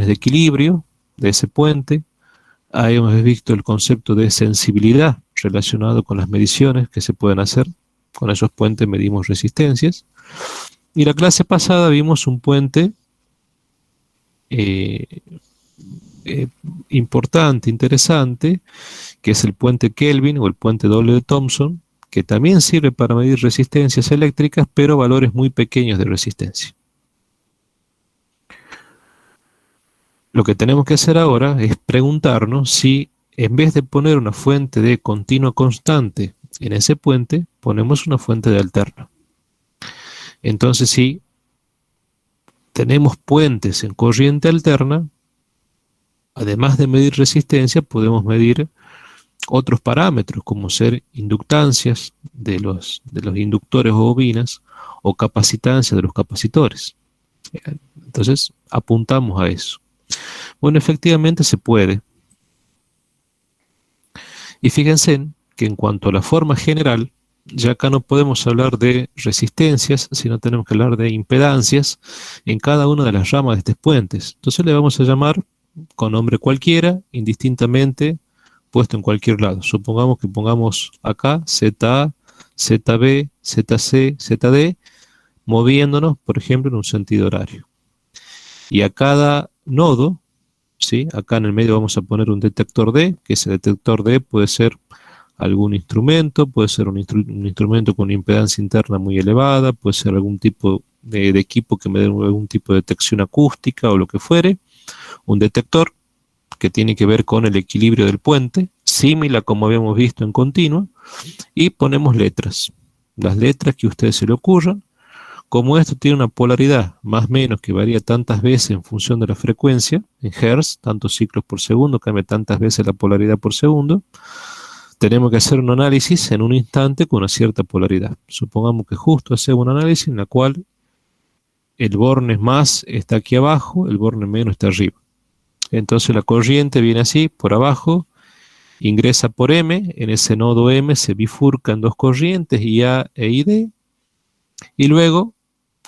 condiciones de equilibrio de ese puente. Ahí hemos visto el concepto de sensibilidad relacionado con las mediciones que se pueden hacer. Con esos puentes medimos resistencias. Y la clase pasada vimos un puente eh, importante, interesante, que es el puente Kelvin o el puente doble de Thomson, que también sirve para medir resistencias eléctricas, pero valores muy pequeños de resistencia. Lo que tenemos que hacer ahora es preguntarnos si en vez de poner una fuente de continua constante en ese puente, ponemos una fuente de alterna. Entonces, si tenemos puentes en corriente alterna, además de medir resistencia, podemos medir otros parámetros, como ser inductancias de los inductores o bobinas, o capacitancia de los capacitores. Entonces, apuntamos a eso. Bueno, efectivamente se puede. Y fíjense que en cuanto a la forma general, ya acá no podemos hablar de resistencias, sino tenemos que hablar de impedancias en cada una de las ramas de estos puentes. Entonces le vamos a llamar con nombre cualquiera, indistintamente, puesto en cualquier lado. Supongamos que pongamos acá ZA, ZB, ZC, ZD, moviéndonos, por ejemplo, en un sentido horario. Y a cada nodo, ¿sí? Acá en el medio vamos a poner un detector D, que ese detector D puede ser algún instrumento, puede ser un instrumento con impedancia interna muy elevada, puede ser algún tipo de equipo que me dé algún tipo de detección acústica o lo que fuere, un detector que tiene que ver con el equilibrio del puente, similar como habíamos visto en continua, y ponemos letras, las letras que a ustedes se le ocurran. Como esto tiene una polaridad más o menos que varía tantas veces en función de la frecuencia, en Hertz, tantos ciclos por segundo, cambia tantas veces la polaridad por segundo, tenemos que hacer un análisis en un instante con una cierta polaridad. Supongamos que justo hacemos un análisis en la cual el borne más está aquí abajo, el borne menos está arriba. Entonces la corriente viene así, por abajo, ingresa por M, en ese nodo M se bifurcan dos corrientes, IA e ID, y luego,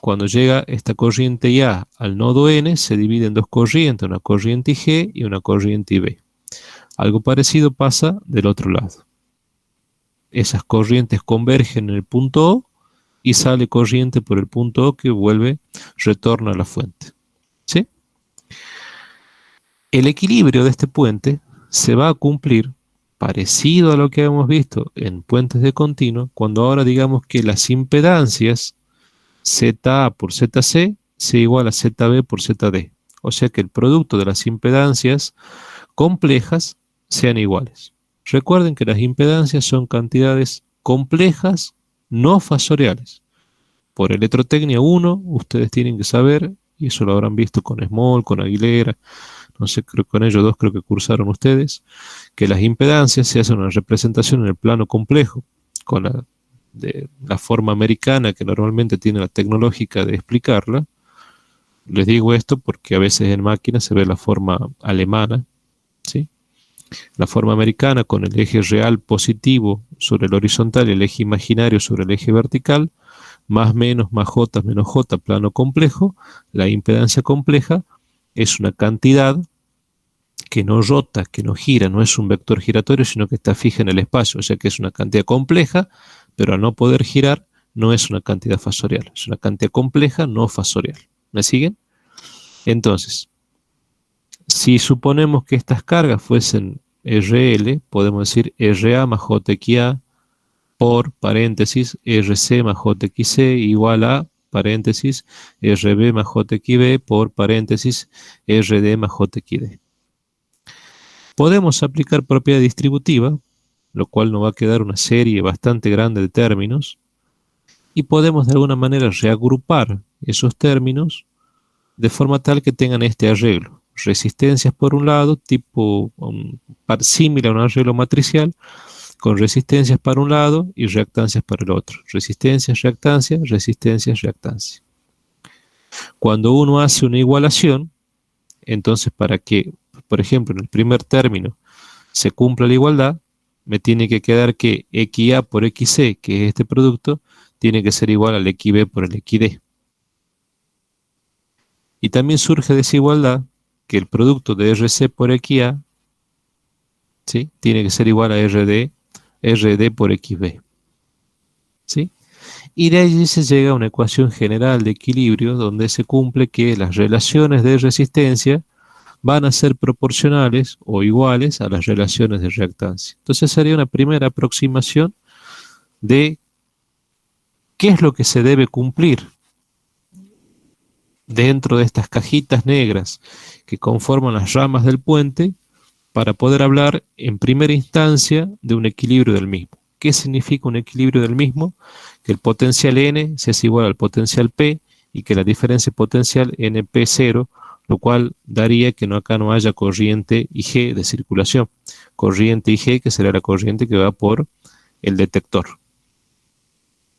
cuando llega esta corriente IA al nodo N, se divide en dos corrientes, una corriente IG y una corriente IB. Algo parecido pasa del otro lado. Esas corrientes convergen en el punto O y sale corriente por el punto O que retorna a la fuente. ¿Sí? El equilibrio de este puente se va a cumplir parecido a lo que hemos visto en puentes de continuo, cuando ahora digamos que las impedancias ZA por ZC sea igual a ZB por ZD. O sea que el producto de las impedancias complejas sean iguales. Recuerden que las impedancias son cantidades complejas no fasoriales. Por electrotecnia 1, ustedes tienen que saber, y eso lo habrán visto con Small, con Aguilera, no sé, creo que con ellos dos creo que cursaron ustedes, que las impedancias se hacen una representación en el plano complejo, con la forma americana que normalmente tiene la tecnológica de explicarla. Les digo esto porque a veces en máquina se ve la forma alemana, ¿sí? La forma americana con el eje real positivo sobre el horizontal y el eje imaginario sobre el eje vertical, más J menos J, plano complejo. La impedancia compleja es una cantidad que no rota, que no gira, no es un vector giratorio, sino que está fija en el espacio, o sea que es una cantidad compleja, pero al no poder girar, no es una cantidad fasorial, es una cantidad compleja no fasorial. ¿Me siguen? Entonces, si suponemos que estas cargas fuesen RL, podemos decir RA más JXA por paréntesis RC más JXC igual a paréntesis RB más JXB por paréntesis RD más JXD. Podemos aplicar propiedad distributiva, lo cual nos va a quedar una serie bastante grande de términos, y podemos de alguna manera reagrupar esos términos de forma tal que tengan este arreglo. Resistencias por un lado, tipo similar a un arreglo matricial, con resistencias para un lado y reactancias para el otro. Resistencias, reactancias, resistencias, reactancias. Cuando uno hace una igualación, entonces para que, por ejemplo, en el primer término se cumpla la igualdad, me tiene que quedar que XA por XC, que es este producto, tiene que ser igual al XB por el XD. Y también surge desigualdad que el producto de RC por XA, ¿sí?, tiene que ser igual a RD por XB, ¿sí? Y de allí se llega a una ecuación general de equilibrio donde se cumple que las relaciones de resistencia van a ser proporcionales o iguales a las relaciones de reactancia. Entonces sería una primera aproximación de qué es lo que se debe cumplir dentro de estas cajitas negras que conforman las ramas del puente para poder hablar en primera instancia de un equilibrio del mismo. ¿Qué significa un equilibrio del mismo? Que el potencial N se es igual al potencial P y que la diferencia potencial NP0, lo cual daría que acá no haya corriente IG de circulación. Corriente IG, que será la corriente que va por el detector.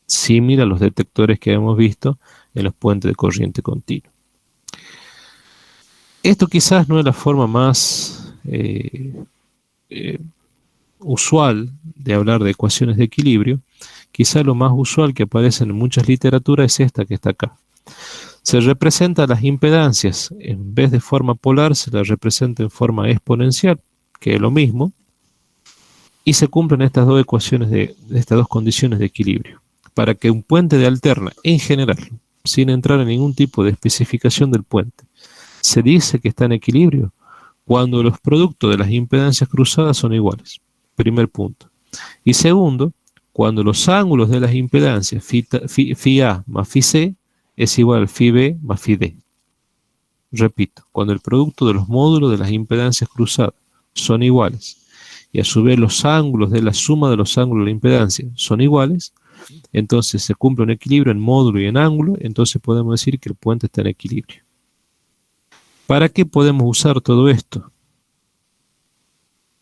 Similar a los detectores que hemos visto en los puentes de corriente continua. Esto quizás no es la forma más usual de hablar de ecuaciones de equilibrio. Quizás lo más usual que aparece en muchas literaturas es esta que está acá. Se representan las impedancias, en vez de forma polar, se las representa en forma exponencial, que es lo mismo, y se cumplen estas dos ecuaciones estas dos condiciones de equilibrio. Para que un puente de alterna, en general, sin entrar en ningún tipo de especificación del puente, se dice que está en equilibrio cuando los productos de las impedancias cruzadas son iguales. Primer punto. Y segundo, cuando los ángulos de las impedancias phi A más phi C es igual al phi B más phi D. Repito, cuando el producto de los módulos de las impedancias cruzadas son iguales y a su vez los ángulos de la suma de los ángulos de la impedancia son iguales, entonces se cumple un equilibrio en módulo y en ángulo, entonces podemos decir que el puente está en equilibrio. ¿Para qué podemos usar todo esto?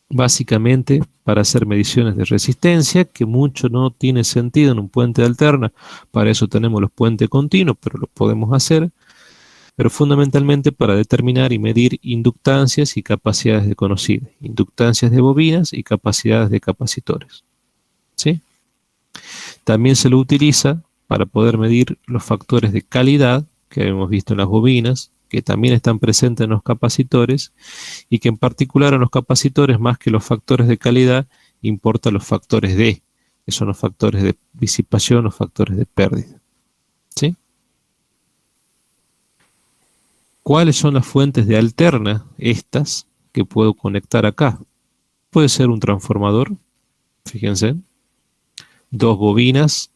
Básicamente para hacer mediciones de resistencia, que mucho no tiene sentido en un puente de alterna. Para eso tenemos los puentes continuos, pero lo podemos hacer. Pero fundamentalmente para determinar y medir inductancias y capacidades desconocidas. Inductancias de bobinas y capacidades de capacitores. ¿Sí? También se lo utiliza para poder medir los factores de calidad que hemos visto en las bobinas, que también están presentes en los capacitores, y que en particular en los capacitores, más que los factores de calidad, importan los factores D, que son los factores de disipación o factores de pérdida. ¿Sí? ¿Cuáles son las fuentes de alterna estas que puedo conectar acá? Puede ser un transformador, fíjense, dos bobinas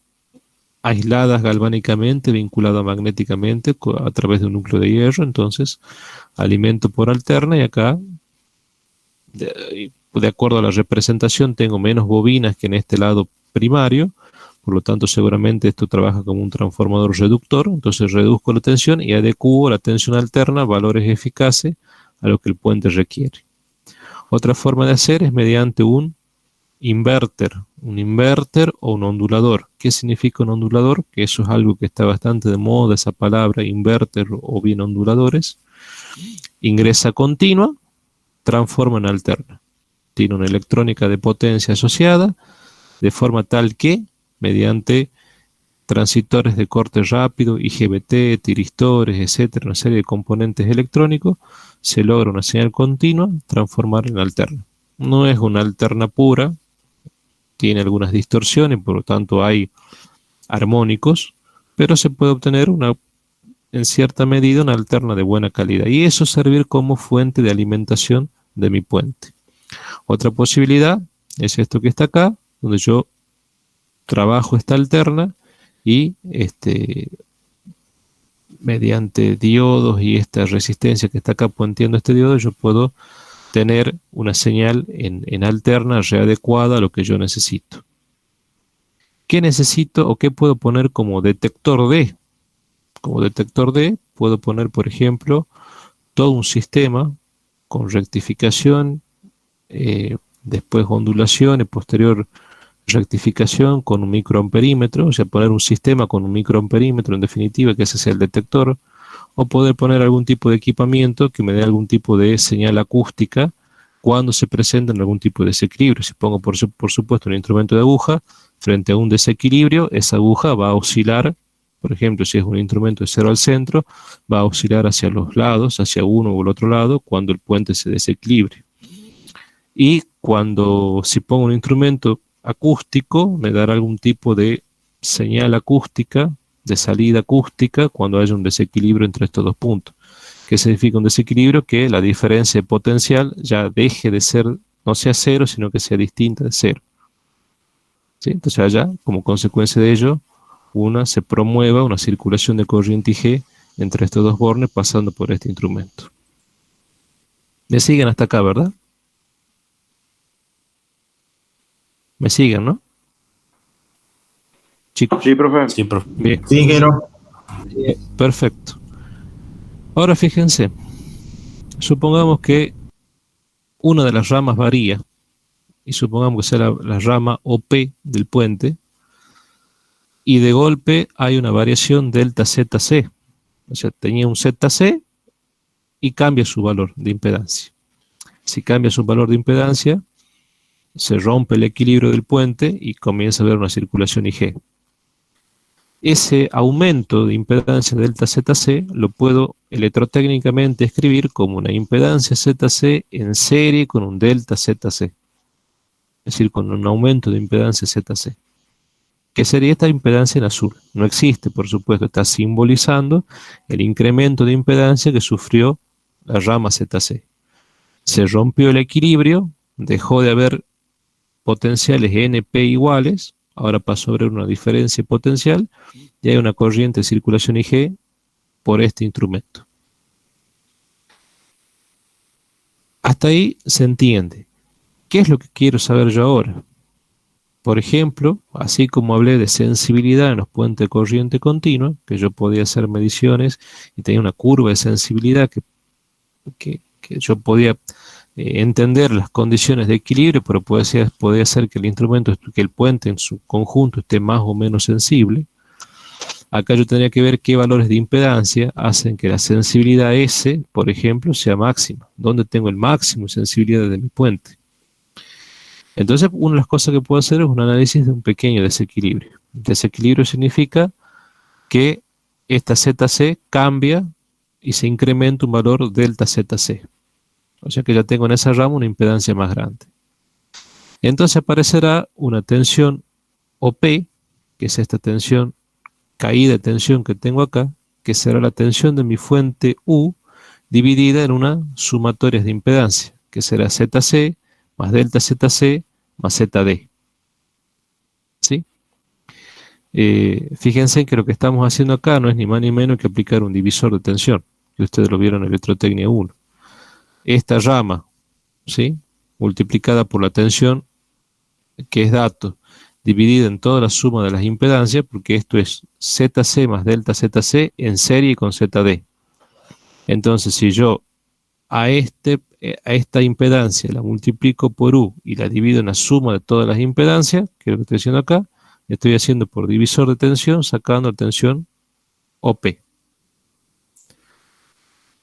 aisladas galvánicamente, vinculadas magnéticamente a través de un núcleo de hierro, entonces alimento por alterna y acá, de acuerdo a la representación, tengo menos bobinas que en este lado primario, por lo tanto seguramente esto trabaja como un transformador reductor, entonces reduzco la tensión y adecuo la tensión alterna a valores eficaces a lo que el puente requiere. Otra forma de hacer es mediante un inverter o un ondulador. ¿Qué significa un ondulador? Que eso es algo que está bastante de moda, esa palabra, inverter o bien onduladores. Ingresa continua, transforma en alterna. Tiene una electrónica de potencia asociada, de forma tal que, mediante transitores de corte rápido, IGBT, tiristores, etcétera, una serie de componentes electrónicos, se logra una señal continua, transformar en alterna. No es una alterna pura, tiene algunas distorsiones, por lo tanto hay armónicos, pero se puede obtener en cierta medida una alterna de buena calidad, y eso servir como fuente de alimentación de mi puente. Otra posibilidad es esto que está acá, donde yo trabajo esta alterna y mediante diodos y esta resistencia que está acá puenteando este diodo, yo puedo tener una señal en alterna readecuada a lo que yo necesito. ¿Qué necesito o qué puedo poner como detector D? Como detector D puedo poner, por ejemplo, todo un sistema con rectificación, después ondulación y posterior rectificación con un microamperímetro, o sea, poner un sistema con un microamperímetro en definitiva, que ese sea el detector, o poder poner algún tipo de equipamiento que me dé algún tipo de señal acústica cuando se presenta en algún tipo de desequilibrio. Si pongo por supuesto un instrumento de aguja frente a un desequilibrio, esa aguja va a oscilar Por ejemplo, si es un instrumento de 0 al centro, va a oscilar hacia los lados, hacia uno o el otro lado, cuando el puente se desequilibre. Y cuando si pongo un instrumento acústico, me dará algún tipo de señal acústica, de salida acústica, cuando haya un desequilibrio entre estos dos puntos. ¿Qué significa un desequilibrio? Que la diferencia de potencial ya deje de ser, no sea cero, sino que sea distinta de cero. ¿Sí? Entonces allá, como consecuencia de ello, se promueva una circulación de corriente G entre estos dos bornes pasando por este instrumento. ¿Me siguen hasta acá, verdad? ¿Me siguen, no? Chicos. Sí, profe. Sí, profe. Bien. Sí, Jero. Perfecto. Ahora fíjense, supongamos que una de las ramas varía, y supongamos que sea la rama OP del puente, y de golpe hay una variación delta ZC. O sea, tenía un ZC y cambia su valor de impedancia. Si cambia su valor de impedancia, se rompe el equilibrio del puente y comienza a haber una circulación IG. Ese aumento de impedancia delta ZC lo puedo electrotécnicamente escribir como una impedancia ZC en serie con un delta ZC. Es decir, con un aumento de impedancia ZC. ¿Qué sería esta impedancia en azul? No existe, por supuesto, está simbolizando el incremento de impedancia que sufrió la rama ZC. Se rompió el equilibrio, dejó de haber potenciales NP iguales, ahora pasó a haber una diferencia potencial y hay una corriente de circulación IG por este instrumento. Hasta ahí se entiende. ¿Qué es lo que quiero saber yo ahora? Por ejemplo, así como hablé de sensibilidad en los puentes de corriente continua, que yo podía hacer mediciones y tenía una curva de sensibilidad que yo podía entender las condiciones de equilibrio, pero podía ser que el instrumento, que el puente en su conjunto esté más o menos sensible. Acá yo tendría que ver qué valores de impedancia hacen que la sensibilidad S, por ejemplo, sea máxima. ¿Dónde tengo el máximo de sensibilidad de mi puente? Entonces, una de las cosas que puedo hacer es un análisis de un pequeño desequilibrio. Desequilibrio significa que esta ZC cambia y se incrementa un valor delta ZC. O sea que ya tengo en esa rama una impedancia más grande. Entonces aparecerá una tensión OP, que es esta tensión, caída de tensión que tengo acá, que será la tensión de mi fuente U dividida en una sumatoria de impedancia, que será ZC más delta ZC más ZD. ¿Sí? Fíjense que lo que estamos haciendo acá no es ni más ni menos que aplicar un divisor de tensión, que ustedes lo vieron en Electrotecnia 1. Esta rama, ¿sí?, multiplicada por la tensión, que es dato, dividida en toda la suma de las impedancias, porque esto es ZC más delta ZC en serie con ZD. Entonces, si yo a esta impedancia la multiplico por U y la divido en la suma de todas las impedancias, que es lo que estoy haciendo acá, estoy haciendo por divisor de tensión, sacando la tensión OP.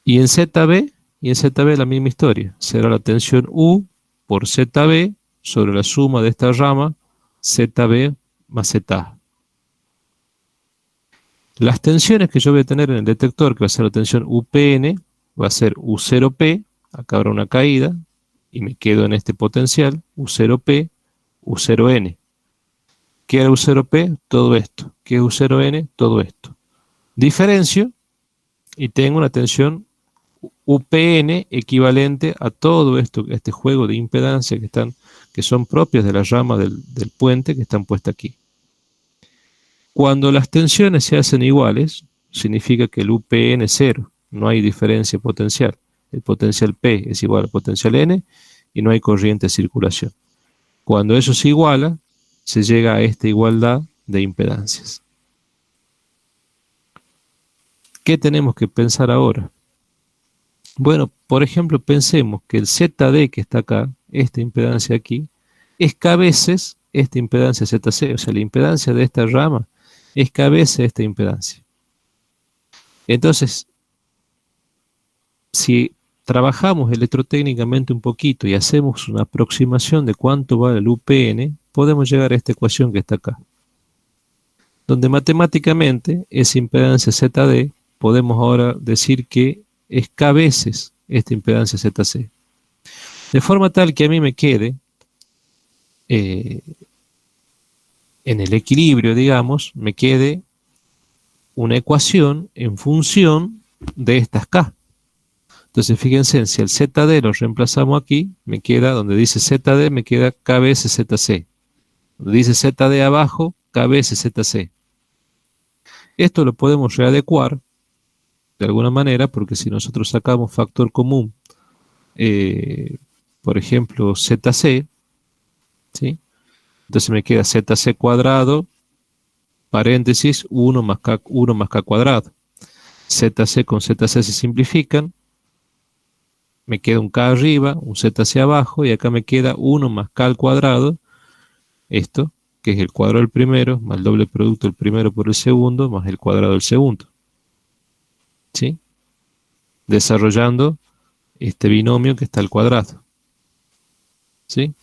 Y en ZB la misma historia, será la tensión U por ZB sobre la suma de esta rama ZB más ZA. Las tensiones que yo voy a tener en el detector, que va a ser la tensión UPN, va a ser U0P, acá habrá una caída, y me quedo en este potencial, U0P, U0N. ¿Qué era U0P? Todo esto. ¿Qué es U0N? Todo esto. Diferencio, y tengo una tensión UPN equivalente a todo esto, este juego de impedancia que son propias de la rama del puente que están puestas aquí. Cuando las tensiones se hacen iguales, significa que el UPN es cero, no hay diferencia potencial. El potencial P es igual al potencial N y no hay corriente de circulación. Cuando eso se iguala, se llega a esta igualdad de impedancias. ¿Qué tenemos que pensar ahora? Bueno, por ejemplo, pensemos que el ZD que está acá, esta impedancia aquí, es que a veces esta impedancia ZC, o sea, la impedancia de esta rama, es que a veces esta impedancia. Entonces, si trabajamos electrotécnicamente un poquito y hacemos una aproximación de cuánto vale el UPN, podemos llegar a esta ecuación que está acá. donde matemáticamente esa impedancia ZD podemos ahora decir que es K veces esta impedancia ZC. De forma tal que a mí me quede en el equilibrio, digamos, me quede una ecuación en función de estas K. Entonces fíjense, si el ZD lo reemplazamos aquí, me queda, donde dice ZD, me queda K veces ZC. Donde dice ZD abajo, K veces ZC. Esto lo podemos readecuar de alguna manera, porque si nosotros sacamos factor común, por ejemplo, ZC, ¿sí? Entonces me queda ZC cuadrado, paréntesis, 1 más K cuadrado. ZC con ZC se simplifican, me queda un K arriba, un ZC abajo, y acá me queda 1 más K al cuadrado, esto, que es el cuadrado del primero, más el doble producto del primero por el segundo, más el cuadrado del segundo. ¿Sí? Desarrollando este binomio que está al cuadrado. ¿Sí?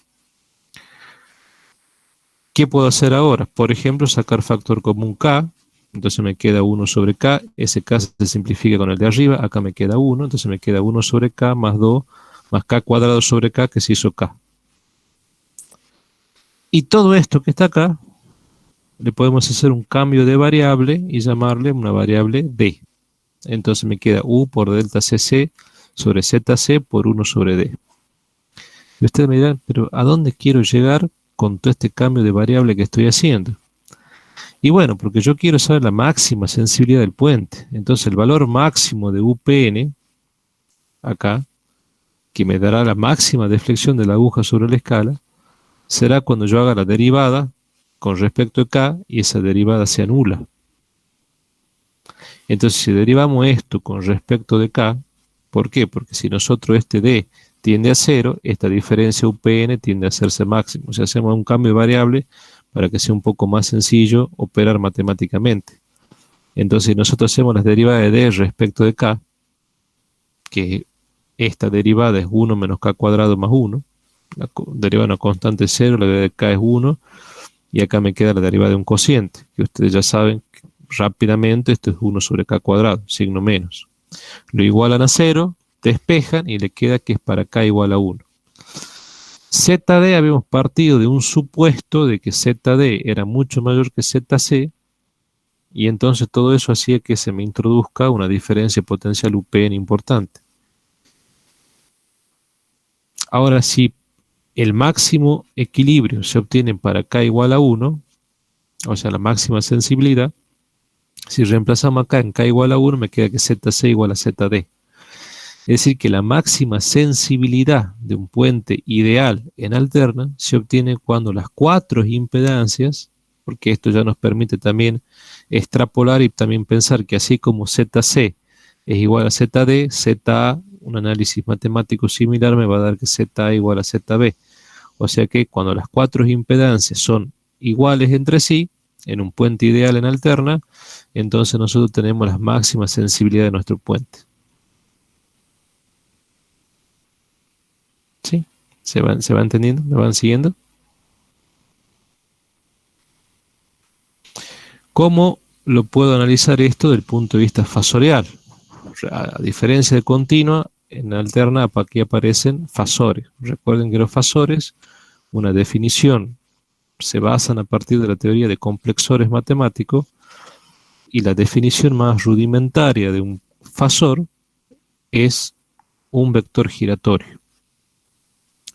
¿Qué puedo hacer ahora? Por ejemplo, sacar factor común K, entonces me queda 1 sobre K, ese K se simplifica con el de arriba, acá me queda 1, entonces me queda 1 sobre K más 2, más K cuadrado sobre K, que se hizo K. Y todo esto que está acá, le podemos hacer un cambio de variable y llamarle una variable D. Entonces me queda U por delta CC sobre ZC por 1 sobre D. Y ustedes me dirán, pero ¿a dónde quiero llegar con todo este cambio de variable que estoy haciendo? Y bueno, porque yo quiero saber la máxima sensibilidad del puente. Entonces el valor máximo de UPN, acá, que me dará la máxima deflexión de la aguja sobre la escala, será cuando yo haga la derivada con respecto a K y esa derivada sea nula. Entonces si derivamos esto con respecto de K, ¿por qué? Porque si nosotros este D tiende a 0, esta diferencia UPN tiende a hacerse máximo. O sea, hacemos un cambio de variable para que sea un poco más sencillo operar matemáticamente. Entonces, si nosotros hacemos las derivadas de D respecto de K, que esta derivada es 1 menos K cuadrado más 1, la derivada de una constante es 0, la derivada de K es 1, y acá me queda la derivada de un cociente, que ustedes ya saben rápidamente, esto es 1 sobre K cuadrado, signo menos. Lo igualan a 0, despejan y le queda que es para K igual a 1. ZD habíamos partido de un supuesto de que ZD era mucho mayor que ZC, y entonces todo eso hacía que se me introduzca una diferencia potencial UPN importante. Ahora, si el máximo equilibrio se obtiene para K igual a 1, o sea, la máxima sensibilidad, si reemplazamos acá en K igual a 1, me queda que ZC igual a ZD. Es decir, que la máxima sensibilidad de un puente ideal en alterna se obtiene cuando las 4 impedancias, porque esto ya nos permite también extrapolar y también pensar que así como ZC es igual a ZD, ZA, un análisis matemático similar me va a dar que ZA igual a ZB. O sea que cuando las 4 impedancias son iguales entre sí, en un puente ideal en alterna, entonces nosotros tenemos la máxima sensibilidad de nuestro puente. ¿Sí? ¿Se va entendiendo? ¿Me van siguiendo? ¿Cómo lo puedo analizar esto desde el punto de vista fasorial? A diferencia de continua, en alterna aquí aparecen fasores. Recuerden que los fasores, una definición, se basan a partir de la teoría de complexores matemáticos, y la definición más rudimentaria de un fasor es un vector giratorio.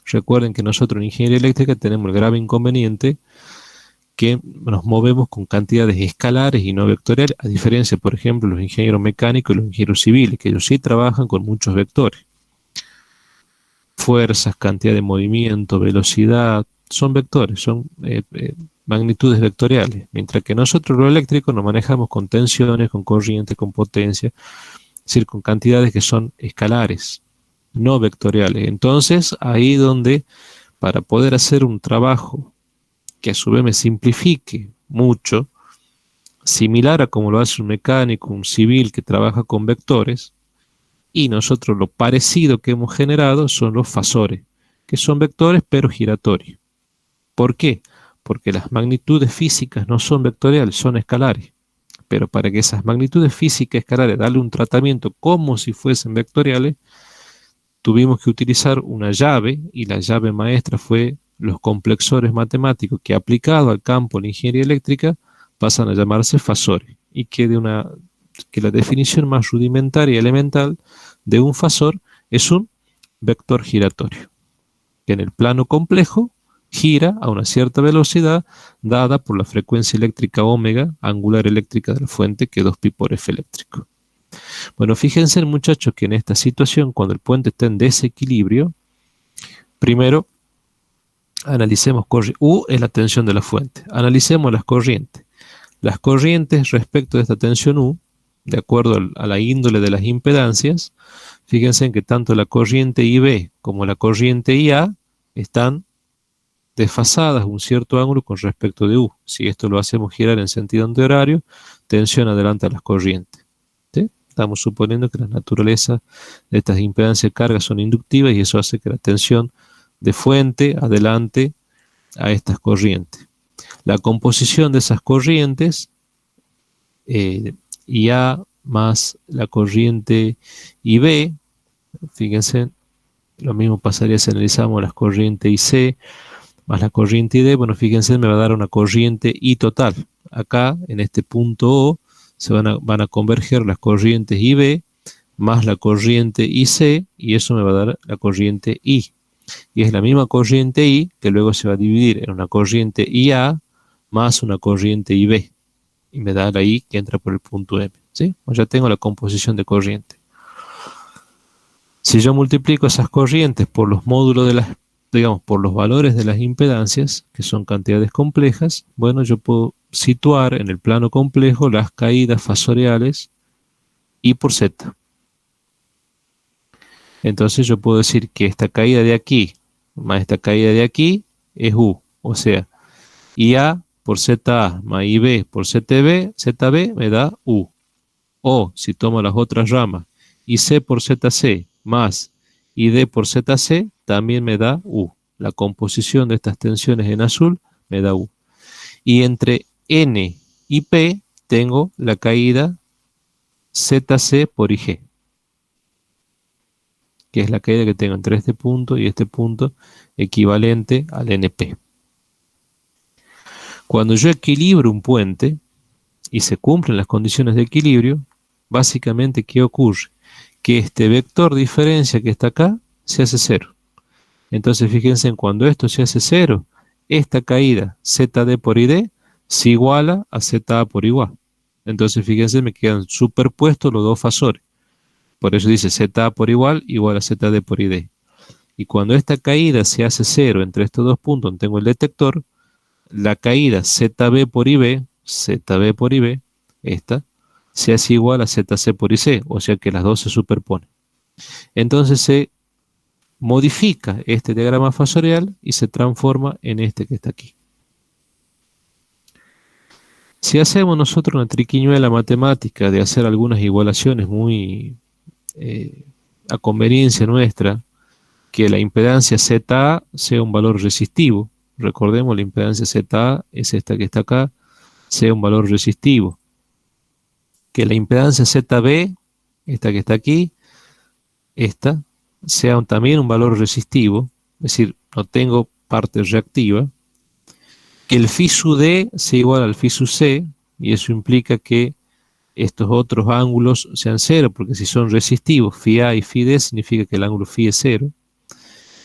Recuerden que nosotros en ingeniería eléctrica tenemos el grave inconveniente que nos movemos con cantidades escalares y no vectoriales, a diferencia, por ejemplo, de los ingenieros mecánicos y los ingenieros civiles, que ellos sí trabajan con muchos vectores. Fuerzas, cantidad de movimiento, velocidad, son vectores, son magnitudes vectoriales, mientras que nosotros los eléctricos nos manejamos con tensiones, con corriente, con potencia, es decir, con cantidades que son escalares, no vectoriales. Entonces, ahí donde, para poder hacer un trabajo que a su vez me simplifique mucho, similar a como lo hace un mecánico, un civil que trabaja con vectores, y nosotros lo parecido que hemos generado son los fasores, que son vectores pero giratorios. ¿Por qué? Porque las magnitudes físicas no son vectoriales, son escalares. Pero para que esas magnitudes físicas escalares darle un tratamiento como si fuesen vectoriales, tuvimos que utilizar una llave, y la llave maestra fue los complexores matemáticos que, aplicado al campo de la ingeniería eléctrica, pasan a llamarse fasores, y que la definición más rudimentaria y elemental de un fasor es un vector giratorio, que en el plano complejo gira a una cierta velocidad dada por la frecuencia eléctrica omega angular eléctrica de la fuente, que es 2pi por f eléctrico. Bueno, fíjense, muchachos, que en esta situación, cuando el puente está en desequilibrio, primero analicemos U es la tensión de la fuente. Analicemos las corrientes. Las corrientes respecto de esta tensión U, de acuerdo a la índole de las impedancias, fíjense en que tanto la corriente IB como la corriente IA están desfasadas un cierto ángulo con respecto de U. Si esto lo hacemos girar en sentido antihorario, tensión adelanta las corrientes. ¿Sí? Estamos suponiendo que la naturaleza de estas impedancias de carga son inductivas, y eso hace que la tensión de fuente adelante a estas corrientes. La composición de esas corrientes, IA más la corriente IB, fíjense, lo mismo pasaría si analizamos las corrientes IC más la corriente ID. Bueno, fíjense, me va a dar una corriente I total. Acá, en este punto O, se van a converger las corrientes IB más la corriente IC, y eso me va a dar la corriente I. Y es la misma corriente I que luego se va a dividir en una corriente IA más una corriente IB. Y me da la I que entra por el punto M. ¿Sí? Pues ya tengo la composición de corriente. Si yo multiplico esas corrientes por los módulos de las, digamos, por los valores de las impedancias, que son cantidades complejas, bueno, yo puedo situar en el plano complejo las caídas fasoriales I por Z. Entonces yo puedo decir que esta caída de aquí más esta caída de aquí es U. O sea, IA por ZA más IB por ZB me da U. O, si tomo las otras ramas, IC por ZC más ID por ZC, también me da U. La composición de estas tensiones en azul me da U. Y entre N y P tengo la caída ZC por IG, que es la caída que tengo entre este punto y este punto, equivalente al NP. Cuando yo equilibro un puente y se cumplen las condiciones de equilibrio, básicamente, ¿qué ocurre? Que este vector diferencia que está acá se hace cero. Entonces, fíjense, en cuando esto se hace cero, esta caída ZD por ID se iguala a ZA por igual. Entonces, fíjense, me quedan superpuestos los dos fasores. Por eso dice ZA por igual a ZD por ID. Y cuando esta caída se hace cero entre estos dos puntos donde tengo el detector, la caída ZB por IB, esta, se hace igual a ZC por IC, o sea que las dos se superponen. Entonces se modifica este diagrama fasorial y se transforma en este que está aquí. Si hacemos nosotros una triquiñuela matemática de hacer algunas igualaciones muy a conveniencia nuestra, que la impedancia ZA sea un valor resistivo, recordemos, la impedancia ZA es esta que está acá, sea un valor resistivo, que la impedancia ZB, esta que está aquí, esta, sea también un valor resistivo, es decir, no tengo parte reactiva, que el phi sub D sea igual al phi sub C, y eso implica que estos otros ángulos sean cero, porque si son resistivos, phi A y phi D, significa que el ángulo phi es cero,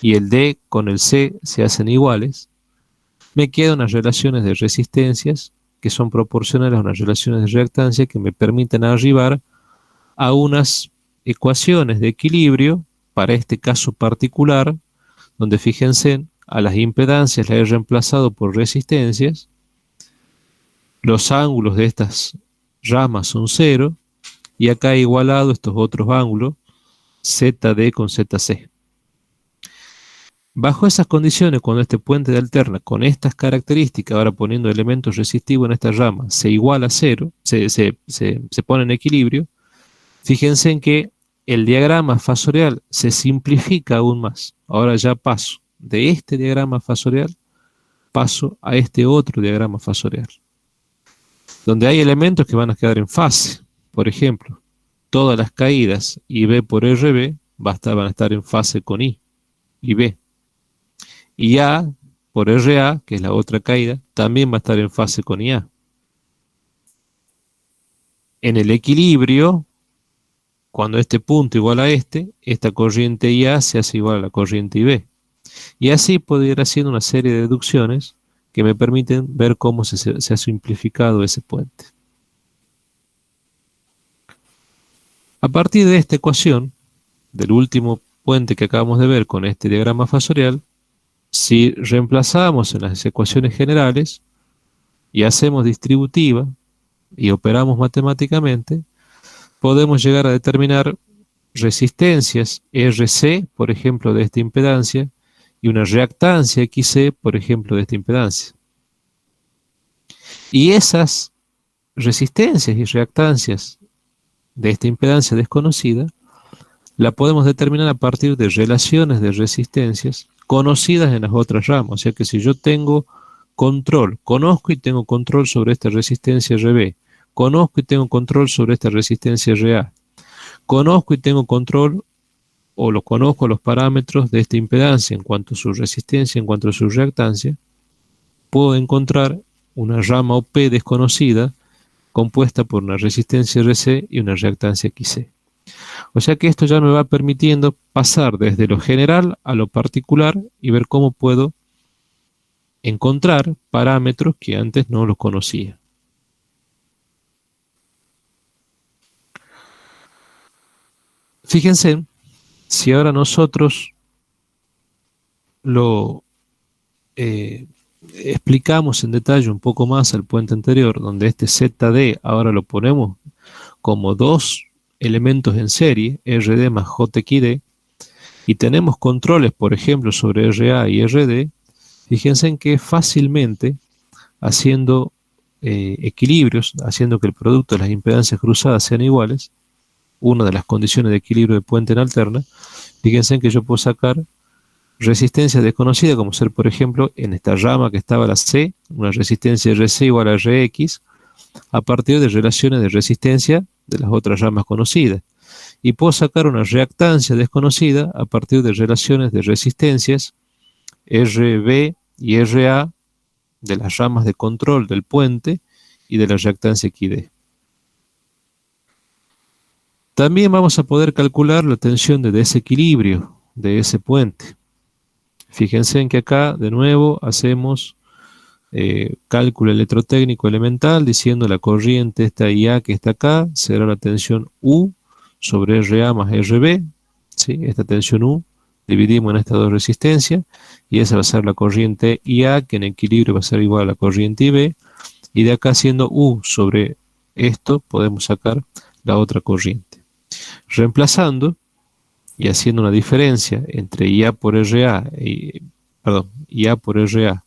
y el D con el C se hacen iguales. Me quedan unas relaciones de resistencias que son proporcionales a unas relaciones de reactancia que me permiten arribar a unas ecuaciones de equilibrio para este caso particular, donde fíjense, a las impedancias las he reemplazado por resistencias, los ángulos de estas ramas son cero, y acá he igualado estos otros ángulos, ZD con ZC. Bajo esas condiciones, cuando este puente de alterna con estas características, ahora poniendo elementos resistivos en esta rama, se iguala a cero, se pone en equilibrio, fíjense en que el diagrama fasorial se simplifica aún más. Ahora ya paso de este diagrama fasorial paso a este otro diagrama fasorial, donde hay elementos que van a quedar en fase. Por ejemplo, todas las caídas IB por RB van a estar en fase con I y B. Y A por RA, que es la otra caída, también va a estar en fase con IA. En el equilibrio, cuando este punto igual a esta corriente IA se hace igual a la corriente IB. Y así puedo ir haciendo una serie de deducciones que me permiten ver cómo se ha simplificado ese puente. A partir de esta ecuación, del último puente que acabamos de ver con este diagrama fasorial, si reemplazamos en las ecuaciones generales y hacemos distributiva y operamos matemáticamente, podemos llegar a determinar resistencias RC, por ejemplo, de esta impedancia, y una reactancia XC, por ejemplo, de esta impedancia. Y esas resistencias y reactancias de esta impedancia desconocida la podemos determinar a partir de relaciones de resistencias conocidas en las otras ramas. O sea que si yo tengo control, conozco y tengo control sobre esta resistencia RB, conozco y tengo control sobre esta resistencia RA, conozco y tengo control o lo conozco los parámetros de esta impedancia en cuanto a su resistencia, en cuanto a su reactancia, puedo encontrar una rama OP desconocida compuesta por una resistencia RC y una reactancia XC. O sea que esto ya me va permitiendo pasar desde lo general a lo particular y ver cómo puedo encontrar parámetros que antes no los conocía. Fíjense, si ahora nosotros lo explicamos en detalle un poco más al puente anterior, donde este ZD ahora lo ponemos como dos elementos en serie, RD más JXD, y tenemos controles, por ejemplo, sobre RA y RD, fíjense en que fácilmente, haciendo equilibrios, haciendo que el producto de las impedancias cruzadas sean iguales, una de las condiciones de equilibrio de puente en alterna, fíjense en que yo puedo sacar resistencia desconocida, como ser, por ejemplo, en esta rama que estaba la C, una resistencia RC igual a RX, a partir de relaciones de resistencia de las otras ramas conocidas. Y puedo sacar una reactancia desconocida a partir de relaciones de resistencias RB y RA de las ramas de control del puente y de la reactancia XD. También vamos a poder calcular la tensión de desequilibrio de ese puente. Fíjense en que acá, de nuevo, hacemos cálculo electrotécnico elemental, diciendo la corriente esta IA que está acá, será la tensión U sobre RA más RB, ¿sí? Esta tensión U dividimos en estas dos resistencias, y esa va a ser la corriente IA, que en equilibrio va a ser igual a la corriente IB, y de acá haciendo U sobre esto, podemos sacar la otra corriente. Reemplazando y haciendo una diferencia entre IA por RA, IA por RA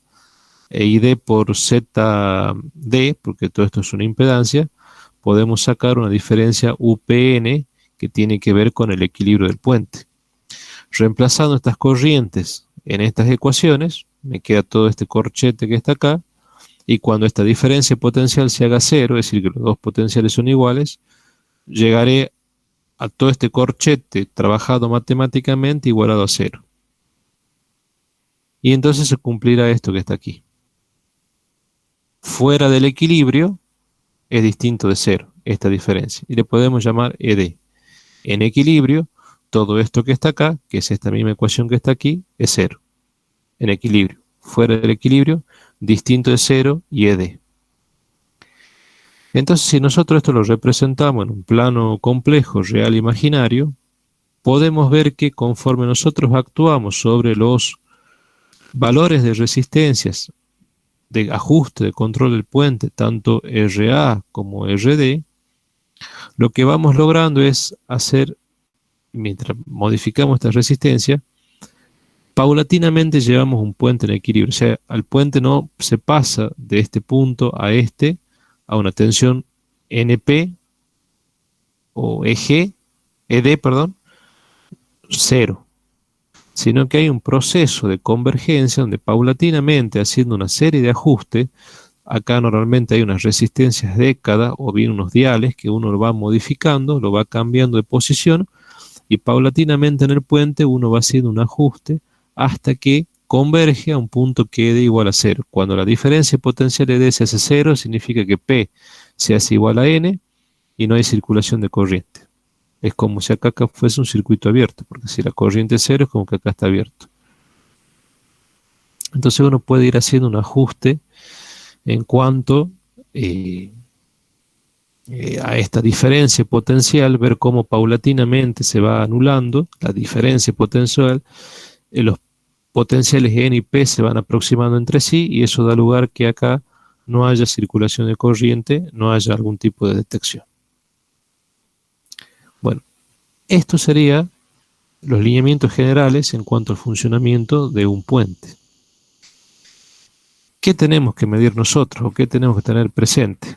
e ID por ZD, porque todo esto es una impedancia, podemos sacar una diferencia UPN que tiene que ver con el equilibrio del puente. Reemplazando estas corrientes en estas ecuaciones, me queda todo este corchete que está acá, y cuando esta diferencia potencial se haga cero, es decir, que los dos potenciales son iguales, llegaré a todo este corchete trabajado matemáticamente igualado a cero. Y entonces se cumplirá esto que está aquí. Fuera del equilibrio es distinto de cero, esta diferencia, y le podemos llamar ED. En equilibrio, todo esto que está acá, que es esta misma ecuación que está aquí, es cero. En equilibrio. Fuera del equilibrio, distinto de cero y ED. Entonces, si nosotros esto lo representamos en un plano complejo, real e imaginario, podemos ver que conforme nosotros actuamos sobre los valores de resistencias de ajuste, de control del puente, tanto RA como RD, lo que vamos logrando es hacer, mientras modificamos esta resistencia, paulatinamente llevamos un puente en equilibrio. O sea, al puente no se pasa de este punto a una tensión NP o ED, perdón, cero. sino que hay un proceso de convergencia donde paulatinamente, haciendo una serie de ajustes, acá normalmente hay unas resistencias décadas o bien unos diales que uno lo va modificando, lo va cambiando de posición y paulatinamente en el puente uno va haciendo un ajuste hasta que converge a un punto que dé igual a cero. Cuando la diferencia potencial de D se hace cero, significa que P se hace igual a N y no hay circulación de corriente. Es como si acá fuese un circuito abierto, porque si la corriente es cero es como que acá está abierto. Entonces uno puede ir haciendo un ajuste en cuanto eh, a esta diferencia potencial, ver cómo paulatinamente se va anulando la diferencia potencial, los potenciales N y P se van aproximando entre sí y eso da lugar que acá no haya circulación de corriente, no haya algún tipo de detección. Bueno, esto sería los lineamientos generales en cuanto al funcionamiento de un puente. ¿Qué tenemos que medir nosotros o qué tenemos que tener presente?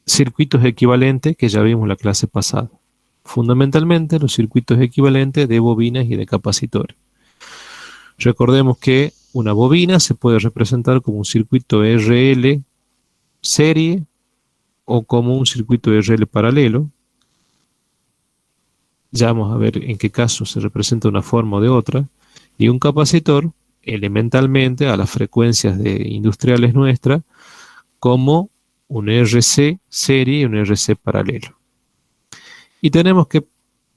Circuitos equivalentes que ya vimos en la clase pasada. Fundamentalmente los circuitos equivalentes de bobinas y de capacitores. Recordemos que una bobina se puede representar como un circuito RL serie o como un circuito RL paralelo. Ya vamos a ver en qué caso se representa de una forma o de otra. Y un capacitor, elementalmente a las frecuencias industriales nuestras, como un RC serie y un RC paralelo. Y tenemos que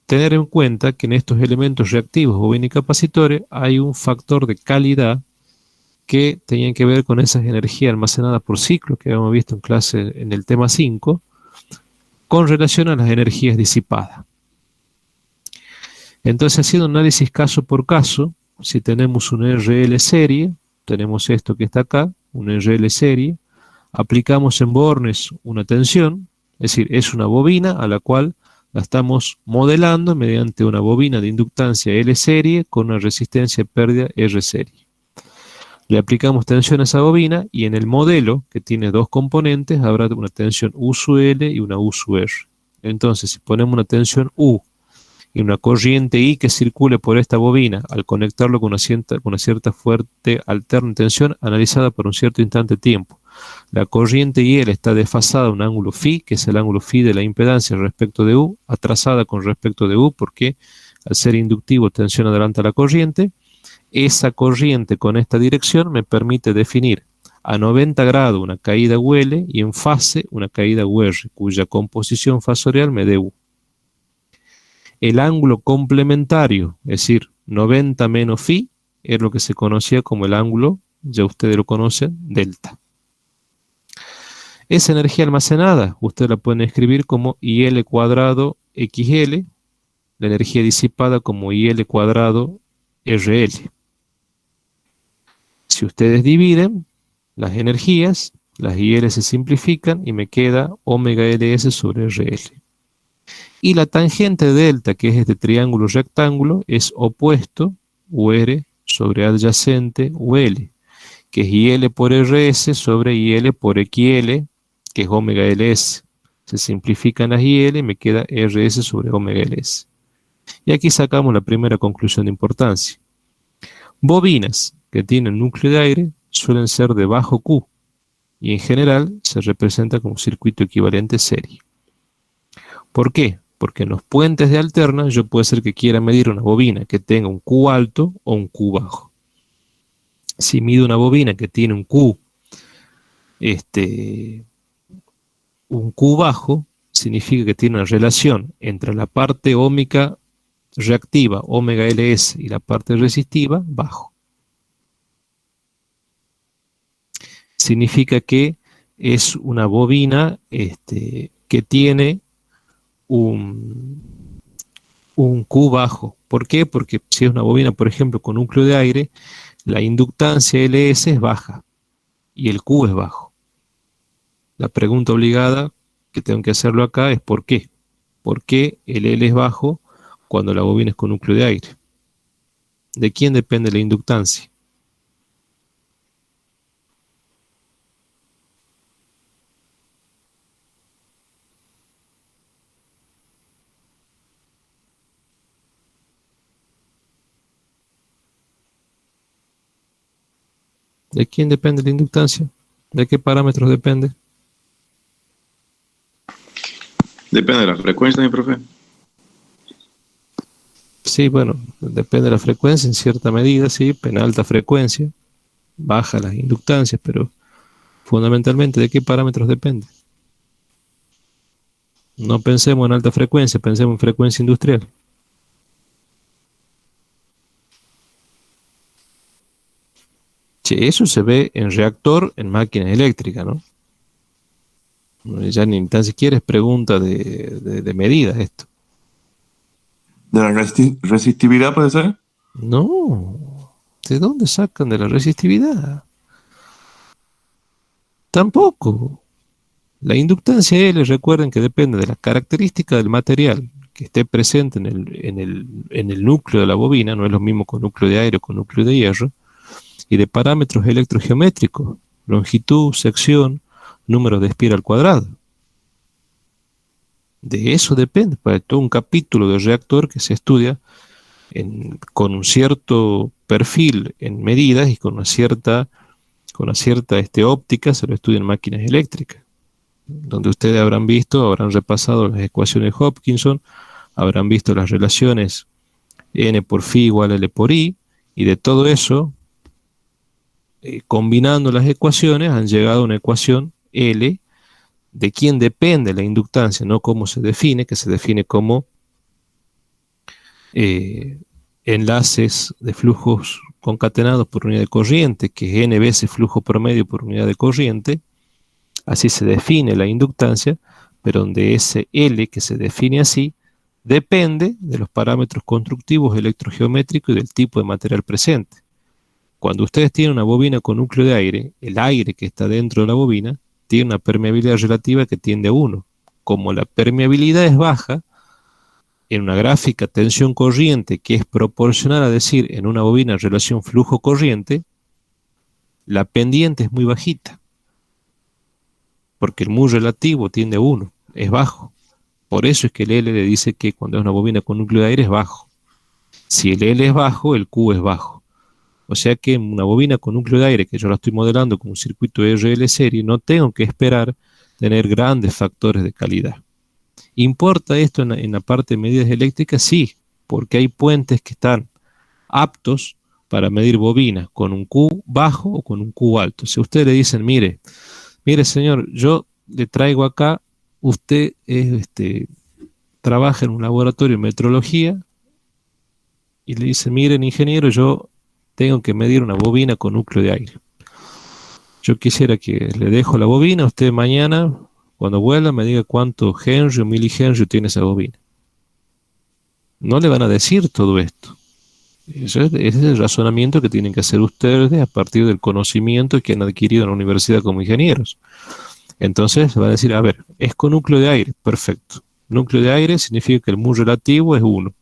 tener en cuenta que en estos elementos reactivos bobina y capacitores hay un factor de calidad que tenían que ver con esas energías almacenadas por ciclo que habíamos visto en clase en el tema 5, con relación a las energías disipadas. Entonces, haciendo un análisis caso por caso, si tenemos un RL serie, tenemos esto que está acá, un RL serie, aplicamos en bornes una tensión, es decir, es una bobina a la cual la estamos modelando mediante una bobina de inductancia L serie con una resistencia de pérdida R serie. Le aplicamos tensión a esa bobina y en el modelo, que tiene dos componentes, habrá una tensión U sub L y una U sub R. Entonces, si ponemos una tensión U y una corriente I que circule por esta bobina, al conectarlo con una cierta fuerte alterna tensión analizada por un cierto instante de tiempo, la corriente IL está desfasada a un ángulo phi, que es el ángulo phi de la impedancia respecto de U, atrasada con respecto de U, porque al ser inductivo tensión adelanta la corriente. Esa corriente con esta dirección me permite definir a 90 grados una caída UL y en fase una caída UR, cuya composición fasorial me dé U. El ángulo complementario, es decir, 90 menos phi, es lo que se conocía como el ángulo, ya ustedes lo conocen, delta. Esa energía almacenada, ustedes la pueden escribir como IL cuadrado XL, la energía disipada como IL cuadrado RL. Si ustedes dividen las energías, las IL se simplifican y me queda omega LS sobre RL. Y la tangente delta, que es este triángulo rectángulo, es opuesto UR sobre adyacente UL, que es IL por RS sobre IL por XL, que es omega LS. Se simplifican las IL y me queda RS sobre omega LS. Y aquí sacamos la primera conclusión de importancia. Bobinas que tienen núcleo de aire suelen ser de bajo Q y en general se representa como circuito equivalente serie. ¿Por qué? Porque en los puentes de alterna yo puede ser que quiera medir una bobina que tenga un Q alto o un Q bajo. Si mido una bobina que tiene un Q bajo, significa que tiene una relación entre la parte óhmica reactiva, omega LS, y la parte resistiva, bajo. Significa que es una bobina que tiene un Q bajo. ¿Por qué? Porque si es una bobina, por ejemplo, con núcleo de aire, la inductancia LS es baja y el Q es bajo. La pregunta obligada que tengo que hacerlo acá es ¿por qué? ¿Por qué el L es bajo cuando la bobina es con núcleo de aire? ¿De quién depende la inductancia? ¿De quién depende la inductancia? ¿De qué parámetros depende? Depende de la frecuencia, mi profe. Sí, bueno, depende de la frecuencia en cierta medida, sí, en alta frecuencia, baja las inductancias, pero fundamentalmente, ¿de qué parámetros depende? No pensemos en alta frecuencia, pensemos en frecuencia industrial. Che, eso se ve en reactor, en máquinas eléctricas, ¿no? Ya ni tan siquiera es pregunta de medida esto. ¿De la resistividad puede ser? No, ¿de dónde sacan de la resistividad? Tampoco. La inductancia L, recuerden que depende de la característica del material que esté presente en el núcleo de la bobina, no es lo mismo con núcleo de aire o con núcleo de hierro, y de parámetros electrogeométricos, longitud, sección, número de espiral al cuadrado. De eso depende, para todo un capítulo de reactor que se estudia con un cierto perfil en medidas y con una cierta óptica, se lo estudia en máquinas eléctricas, donde ustedes habrán visto, habrán repasado las ecuaciones de Hopkinson, habrán visto las relaciones N por phi igual a L por I, y de todo eso, combinando las ecuaciones, han llegado a una ecuación L, de quién depende la inductancia, no cómo se define, que se define como enlaces de flujos concatenados por unidad de corriente, que es N veces flujo promedio por unidad de corriente. Así se define la inductancia, pero donde ese L que se define así depende de los parámetros constructivos electrogeométricos y del tipo de material presente. Cuando ustedes tienen una bobina con núcleo de aire, el aire que está dentro de la bobina tiene una permeabilidad relativa que tiende a 1. Como la permeabilidad es baja, en una gráfica tensión-corriente que es proporcional a decir en una bobina relación flujo-corriente, la pendiente es muy bajita, porque el mu relativo tiende a 1, es bajo. Por eso es que el L le dice que cuando es una bobina con núcleo de aire es bajo. Si el L es bajo, el Q es bajo. O sea que en una bobina con núcleo de aire, que yo la estoy modelando con un circuito RL serie, no tengo que esperar tener grandes factores de calidad. ¿Importa esto en la parte de medidas eléctricas? Sí, porque hay puentes que están aptos para medir bobinas con un Q bajo o con un Q alto. Si ustedes le dicen, mire señor, yo le traigo acá, usted trabaja en un laboratorio de metrología, y le dicen, miren ingeniero, yo tengo que medir una bobina con núcleo de aire. Yo quisiera que le dejo la bobina, usted mañana, cuando vuelva, me diga cuánto Henry o milihenry tiene esa bobina. No le van a decir todo esto. Ese es el razonamiento que tienen que hacer ustedes a partir del conocimiento que han adquirido en la universidad como ingenieros. Entonces van a decir, a ver, es con núcleo de aire, perfecto. Núcleo de aire significa que el mu relativo es 1.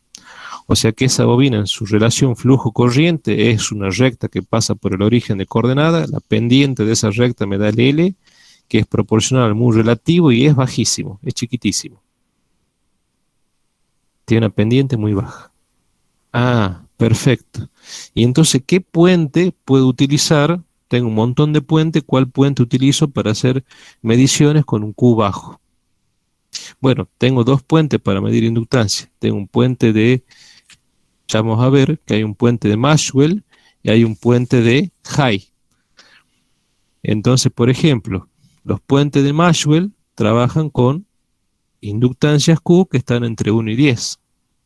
O sea que esa bobina en su relación flujo-corriente es una recta que pasa por el origen de coordenada, la pendiente de esa recta me da el L, que es proporcional al mu relativo y es bajísimo, es chiquitísimo. Tiene una pendiente muy baja. Ah, perfecto. Y entonces, ¿qué puente puedo utilizar? Tengo un montón de puentes, ¿cuál puente utilizo para hacer mediciones con un Q bajo? Bueno, tengo dos puentes para medir inductancia. Tengo un puente ya vamos a ver que hay un puente de Maxwell y hay un puente de High. Entonces, por ejemplo, los puentes de Maxwell trabajan con inductancias Q que están entre 1 y 10.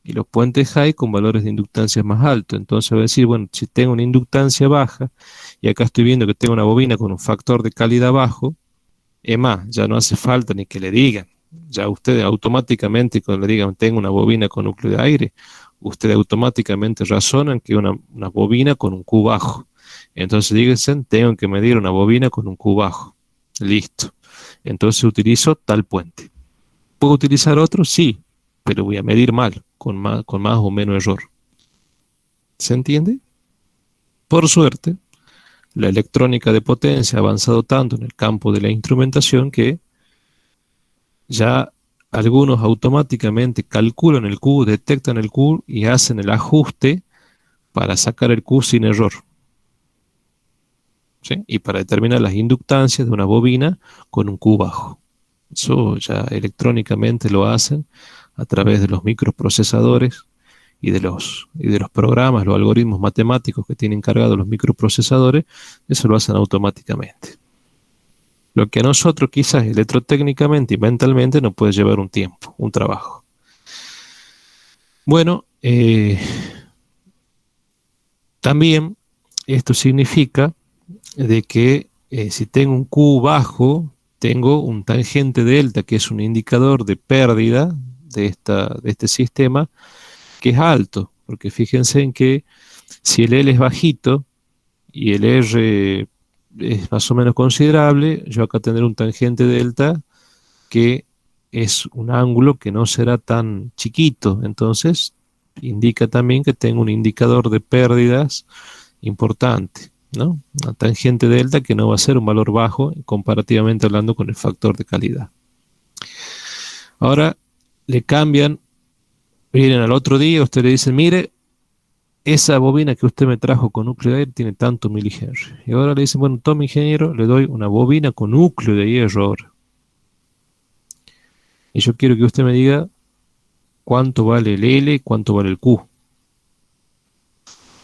Y los puentes High con valores de inductancia más altos. Entonces voy a decir, bueno, si tengo una inductancia baja, y acá estoy viendo que tengo una bobina con un factor de calidad bajo, es más, ya no hace falta ni que le digan. Ya ustedes automáticamente, cuando le digan, tengo una bobina con núcleo de aire, ustedes automáticamente razonan que una bobina con un Q bajo. Entonces dicen, tengo que medir una bobina con un Q bajo. Listo. Entonces utilizo tal puente. ¿Puedo utilizar otro? Sí, pero voy a medir mal, con más o menos error. ¿Se entiende? Por suerte, la electrónica de potencia ha avanzado tanto en el campo de la instrumentación que ya algunos automáticamente calculan el Q, detectan el Q y hacen el ajuste para sacar el Q sin error. ¿sí? Y para determinar las inductancias de una bobina con un Q bajo. Eso ya electrónicamente lo hacen a través de los microprocesadores y de los programas, los algoritmos matemáticos que tienen cargados los microprocesadores. Eso lo hacen automáticamente. Lo que a nosotros quizás electrotécnicamente y mentalmente nos puede llevar un tiempo, un trabajo. Bueno, también esto significa de que si tengo un Q bajo, tengo un tangente delta, que es un indicador de pérdida de este sistema, que es alto, porque fíjense en que si el L es bajito y el R es más o menos considerable, yo acá tendré un tangente delta que es un ángulo que no será tan chiquito, entonces indica también que tengo un indicador de pérdidas importante, ¿no? Una tangente delta que no va a ser un valor bajo comparativamente hablando con el factor de calidad. Ahora le cambian, vienen al otro día, usted le dice, mire, esa bobina que usted me trajo con núcleo de aire tiene tanto milihenry. Y ahora le dicen, bueno, tome ingeniero, le doy una bobina con núcleo de hierro ahora. Y yo quiero que usted me diga cuánto vale el L y cuánto vale el Q.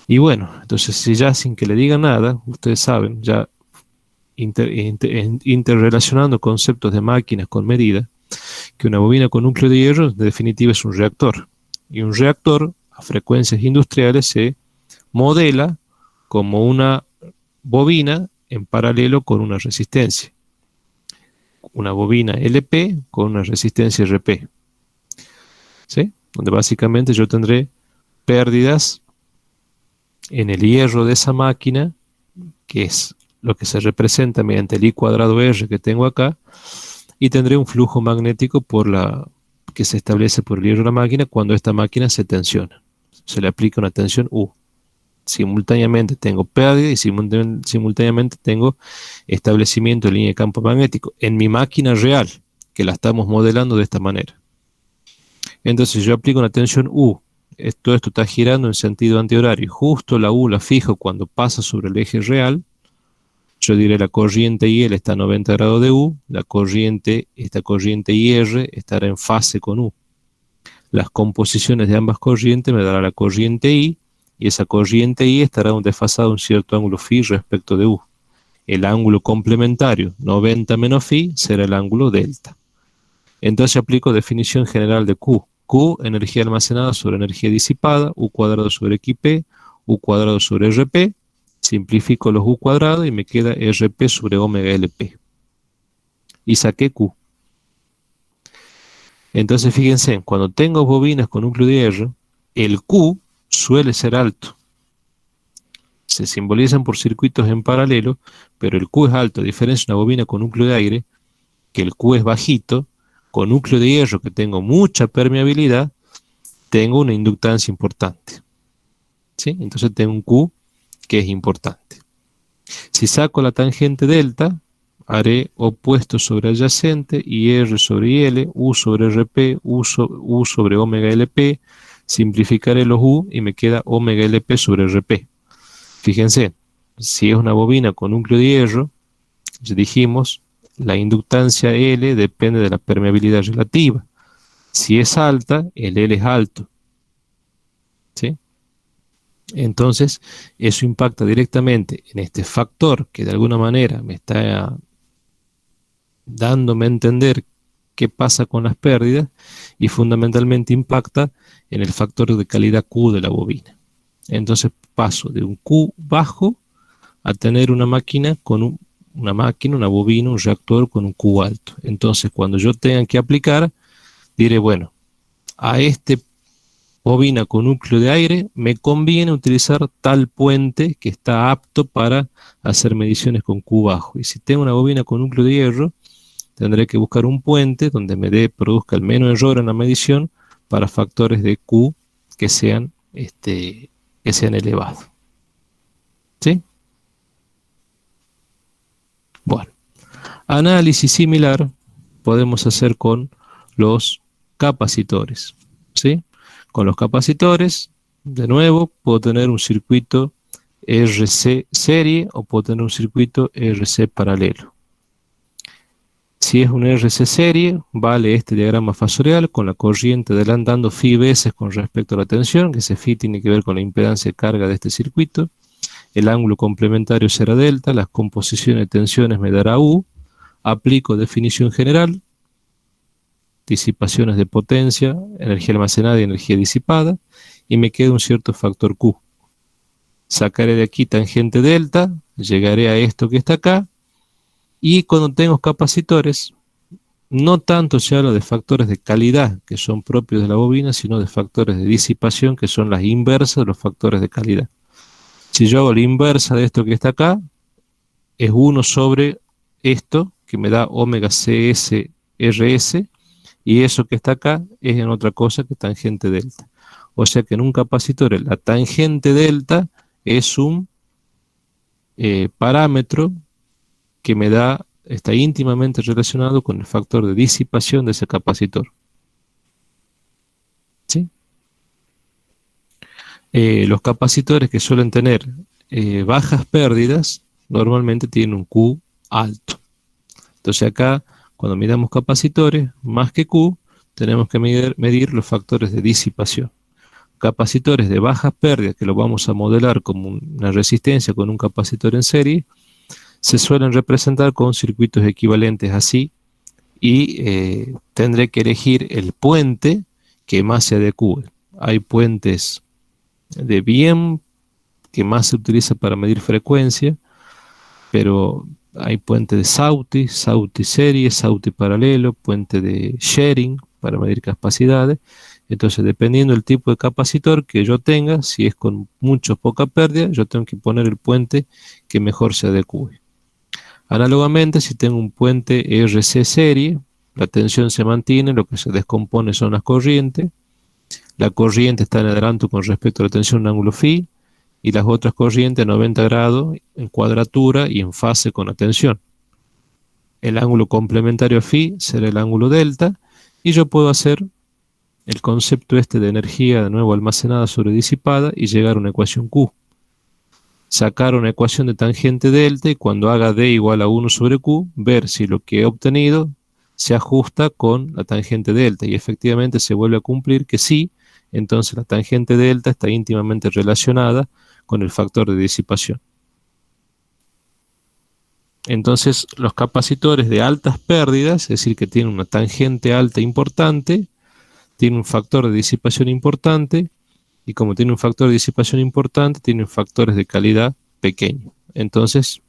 Y bueno, entonces si ya sin que le diga nada, ustedes saben, ya interrelacionando conceptos de máquinas con medida, que una bobina con núcleo de hierro en definitiva es un reactor. Y un reactor a frecuencias industriales se modela como una bobina en paralelo con una resistencia. Una bobina LP con una resistencia RP. ¿Sí? Donde básicamente yo tendré pérdidas en el hierro de esa máquina, que es lo que se representa mediante el I cuadrado R que tengo acá, y tendré un flujo magnético que se establece por el hierro de la máquina cuando esta máquina se tensiona. Se le aplica una tensión U. Simultáneamente tengo pérdida y simultáneamente tengo establecimiento de línea de campo magnético en mi máquina real, que la estamos modelando de esta manera. Entonces yo aplico una tensión U, todo esto está girando en sentido antihorario, justo la U la fijo cuando pasa sobre el eje real. Yo diré la corriente IL está a 90 grados de U, esta corriente IR estará en fase con U. Las composiciones de ambas corrientes me dará la corriente I, y esa corriente I estará desfasada un cierto ángulo phi respecto de U. El ángulo complementario, 90 menos phi, será el ángulo delta. Entonces aplico definición general de Q. Q, energía almacenada sobre energía disipada, U cuadrado sobre XP, U cuadrado sobre RP. Simplifico los U cuadrados y me queda RP sobre omega LP. Y saqué Q. Entonces fíjense, cuando tengo bobinas con núcleo de hierro, el Q suele ser alto. Se simbolizan por circuitos en paralelo, pero el Q es alto, a diferencia de una bobina con núcleo de aire, que el Q es bajito. Con núcleo de hierro, que tengo mucha permeabilidad, tengo una inductancia importante. ¿Sí? Entonces tengo un Q que es importante. Si saco la tangente delta, haré opuesto sobre adyacente, IR sobre IL, U sobre RP, U sobre omega LP, simplificaré los U y me queda omega LP sobre RP. Fíjense, si es una bobina con núcleo de hierro, ya dijimos, la inductancia L depende de la permeabilidad relativa. Si es alta, el L es alto. ¿Sí? Entonces, eso impacta directamente en este factor que de alguna manera me está dándome a entender qué pasa con las pérdidas, y fundamentalmente impacta en el factor de calidad Q de la bobina. Entonces paso de un Q bajo a tener una máquina, una bobina, un reactor con un Q alto. Entonces cuando yo tenga que aplicar, diré, bueno, a este bobina con núcleo de aire me conviene utilizar tal puente que está apto para hacer mediciones con Q bajo. Y si tengo una bobina con núcleo de hierro, tendré que buscar un puente donde produzca el menos error en la medición para factores de Q que sean elevados. ¿Sí? Bueno, análisis similar podemos hacer con los capacitores. ¿Sí? Con los capacitores, de nuevo, puedo tener un circuito RC serie o puedo tener un circuito RC paralelo. Si es un RC serie, vale este diagrama fasorial con la corriente adelantando phi veces con respecto a la tensión, que ese phi tiene que ver con la impedancia de carga de este circuito. El ángulo complementario será delta, las composiciones de tensiones me dará U. Aplico definición general, disipaciones de potencia, energía almacenada y energía disipada, y me queda un cierto factor Q. Sacaré de aquí tangente delta, llegaré a esto que está acá, y cuando tengo capacitores, no tanto se habla de factores de calidad, que son propios de la bobina, sino de factores de disipación, que son las inversas de los factores de calidad. Si yo hago la inversa de esto que está acá, es 1 sobre esto, que me da omega CS RS, y eso que está acá es en otra cosa que tangente delta. O sea que en un capacitor la tangente delta es un parámetro que me da, está íntimamente relacionado con el factor de disipación de ese capacitor. ¿Sí? Los capacitores que suelen tener bajas pérdidas normalmente tienen un Q alto. Entonces acá, cuando miramos capacitores, más que Q, tenemos que medir los factores de disipación. Capacitores de bajas pérdidas, que lo vamos a modelar como una resistencia con un capacitor en serie, se suelen representar con circuitos equivalentes así, y tendré que elegir el puente que más se adecue. Hay puentes de bien que más se utiliza para medir frecuencia, pero hay puente de Sauti serie, Sauti paralelo, puente de sharing para medir capacidades. Entonces, dependiendo del tipo de capacitor que yo tenga, si es con mucho o poca pérdida, yo tengo que poner el puente que mejor se adecue. Análogamente, si tengo un puente RC serie, la tensión se mantiene, lo que se descompone son las corrientes. La corriente está en adelanto con respecto a la tensión en ángulo phi, y las otras corrientes a 90 grados en cuadratura y en fase con la tensión. El ángulo complementario a phi será el ángulo delta, y yo puedo hacer el concepto este de energía de nuevo almacenada sobre disipada y llegar a una ecuación Q. Sacar una ecuación de tangente delta y cuando haga D igual a 1 sobre Q, ver si lo que he obtenido se ajusta con la tangente delta, y efectivamente se vuelve a cumplir que sí. Entonces la tangente delta está íntimamente relacionada con el factor de disipación. Entonces los capacitores de altas pérdidas, es decir, que tienen una tangente alta importante, tienen un factor de disipación importante, y como tiene un factor de disipación importante, tienen factores de calidad pequeños. Entonces,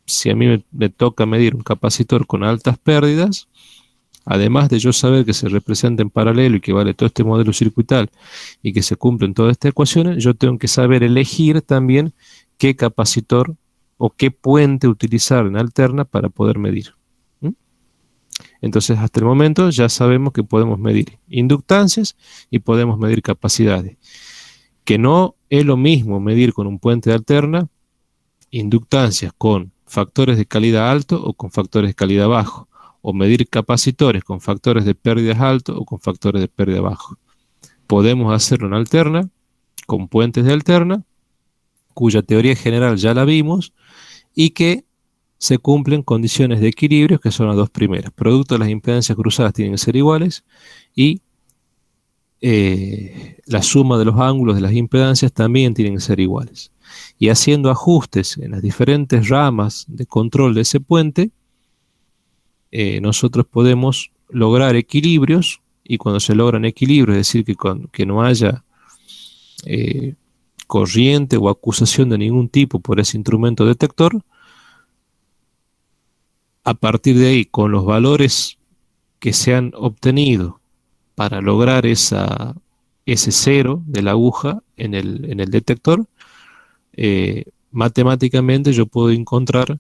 si a mí me toca medir un capacitor con altas pérdidas, además de yo saber que se representa en paralelo y que vale todo este modelo circuital y que se cumplen todas estas ecuaciones, yo tengo que saber elegir también qué capacitor o qué puente utilizar en alterna para poder medir. Entonces, hasta el momento ya sabemos que podemos medir inductancias y podemos medir capacidades. Que no es lo mismo medir con un puente de alterna inductancias con factores de calidad alto o con factores de calidad bajo, o medir capacitores con factores de pérdidas alto o con factores de pérdida bajo. Podemos hacerlo en alterna, con puentes de alterna, cuya teoría general ya la vimos, y que se cumplen condiciones de equilibrio, que son las dos primeras. Producto de las impedancias cruzadas tienen que ser iguales, y la suma de los ángulos de las impedancias también tienen que ser iguales. Y haciendo ajustes en las diferentes ramas de control de ese puente, nosotros podemos lograr equilibrios, y cuando se logran equilibrios, es decir, que no haya corriente o acusación de ningún tipo por ese instrumento detector, a partir de ahí, con los valores que se han obtenido para lograr ese cero de la aguja en el detector, matemáticamente yo puedo encontrar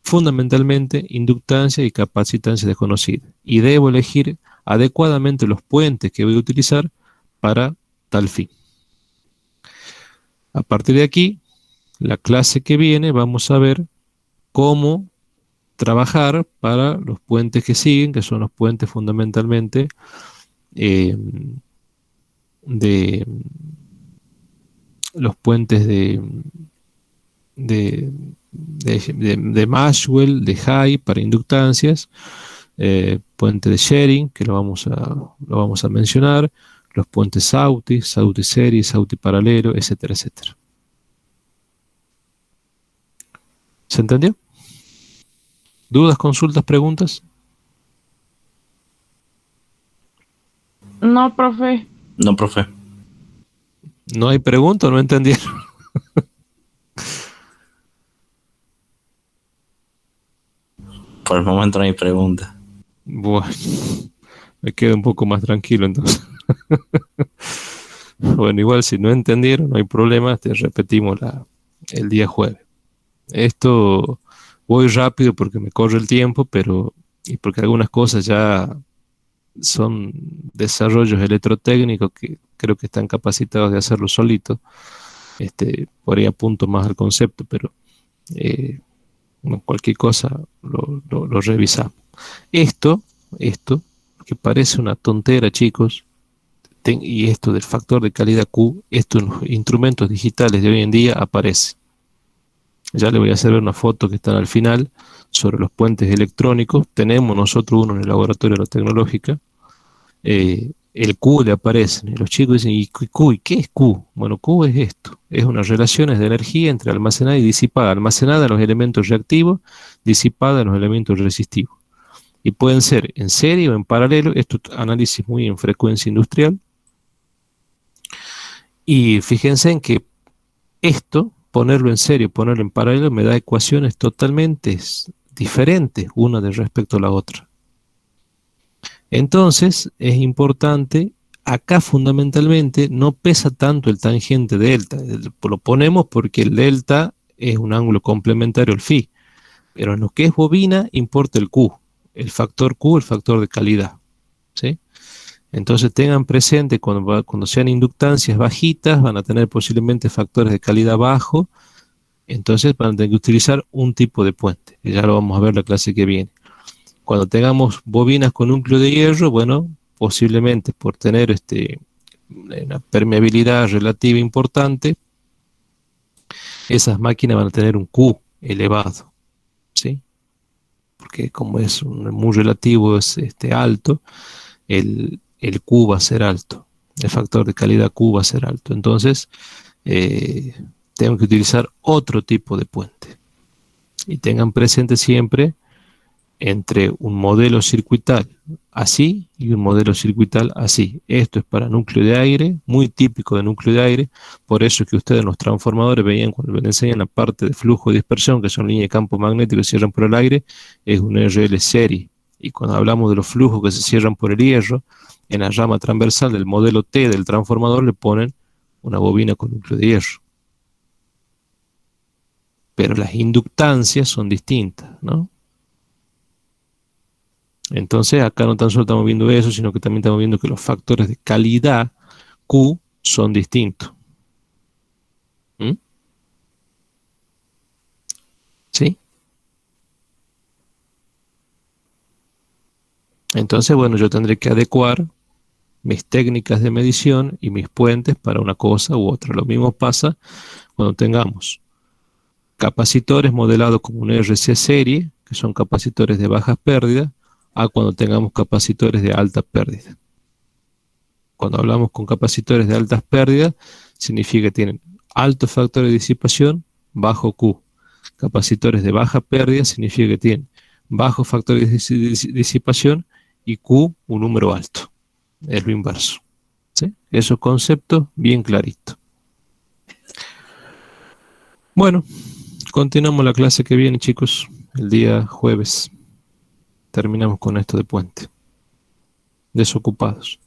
fundamentalmente inductancia y capacitancia desconocida, y debo elegir adecuadamente los puentes que voy a utilizar para tal fin. A partir de aquí, la clase que viene vamos a ver cómo trabajar para los puentes que siguen, que son los puentes fundamentalmente los puentes de Maxwell, de High para inductancias, puente de Shearing, que lo vamos a mencionar, los puentes Sauti serie, Sauti paralelo, etcétera, etcétera. ¿Se entendió? ¿Dudas, consultas, preguntas? No, profe. No, profe. ¿No hay pregunta o no entendieron? Por el momento no hay pregunta. Bueno, me quedo un poco más tranquilo entonces. Bueno, igual si no entendieron, no hay problema, te repetimos el día jueves. Esto voy rápido porque me corre el tiempo, y porque algunas cosas ya son desarrollos electrotécnicos que creo que están capacitados de hacerlo solito. Por ahí apunto más al concepto, pero cualquier cosa lo revisamos. Esto, que parece una tontera, chicos, y esto del factor de calidad Q, esto en los instrumentos digitales de hoy en día aparece. Ya le voy a hacer una foto que están al final sobre los puentes electrónicos. Tenemos nosotros uno en el laboratorio de la tecnológica. El Q le aparece. Y los chicos dicen, ¿y Q? ¿Y qué es Q? Bueno, Q es esto. Es unas relaciones de energía entre almacenada y disipada. Almacenada en los elementos reactivos, disipada en los elementos resistivos. Y pueden ser en serie o en paralelo. Esto es análisis muy en frecuencia industrial. Y fíjense en que esto, ponerlo en serie, ponerlo en paralelo, me da ecuaciones totalmente diferentes una de respecto a la otra. Entonces, es importante, acá fundamentalmente no pesa tanto el tangente delta. Lo ponemos porque el delta es un ángulo complementario al phi. Pero en lo que es bobina, importa el Q, el factor Q, el factor de calidad. ¿Sí? Entonces tengan presente cuando sean inductancias bajitas, van a tener posiblemente factores de calidad bajo, entonces van a tener que utilizar un tipo de puente, que ya lo vamos a ver la clase que viene. Cuando tengamos bobinas con núcleo de hierro, bueno, posiblemente por tener una permeabilidad relativa importante, esas máquinas van a tener un Q elevado, ¿sí? Porque como es muy relativo, es alto, el Q va a ser alto, el factor de calidad Q va a ser alto. Entonces, tengo que utilizar otro tipo de puente. Y tengan presente siempre entre un modelo circuital así y un modelo circuital así. Esto es para núcleo de aire, muy típico de núcleo de aire. Por eso es que ustedes en los transformadores veían cuando les enseñan la parte de flujo y dispersión, que son líneas de campo magnético que se cierran por el aire, es un RL serie. Y cuando hablamos de los flujos que se cierran por el hierro, en la rama transversal del modelo T del transformador le ponen una bobina con núcleo de hierro. Pero las inductancias son distintas, ¿no? Entonces acá no tan solo estamos viendo eso, sino que también estamos viendo que los factores de calidad Q son distintos. ¿Mm? ¿Sí? Entonces, bueno, yo tendré que adecuar mis técnicas de medición y mis puentes para una cosa u otra. Lo mismo pasa cuando tengamos capacitores modelados como un RC serie, que son capacitores de bajas pérdidas, a cuando tengamos capacitores de alta pérdida. Cuando hablamos con capacitores de altas pérdidas, significa que tienen alto factor de disipación, bajo Q. Capacitores de baja pérdida significa que tienen bajo factor de disipación y Q un número alto. Es lo inverso. ¿Sí? Esos conceptos bien claritos. Bueno, continuamos la clase que viene, chicos. El día jueves. Terminamos con esto de puente. Desocupados.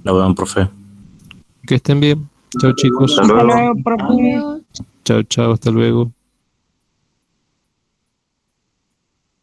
Lo veo, profe. Que estén bien. Chao, chicos. Hasta Hasta luego. luego, profe. Chao, chao. Hasta luego.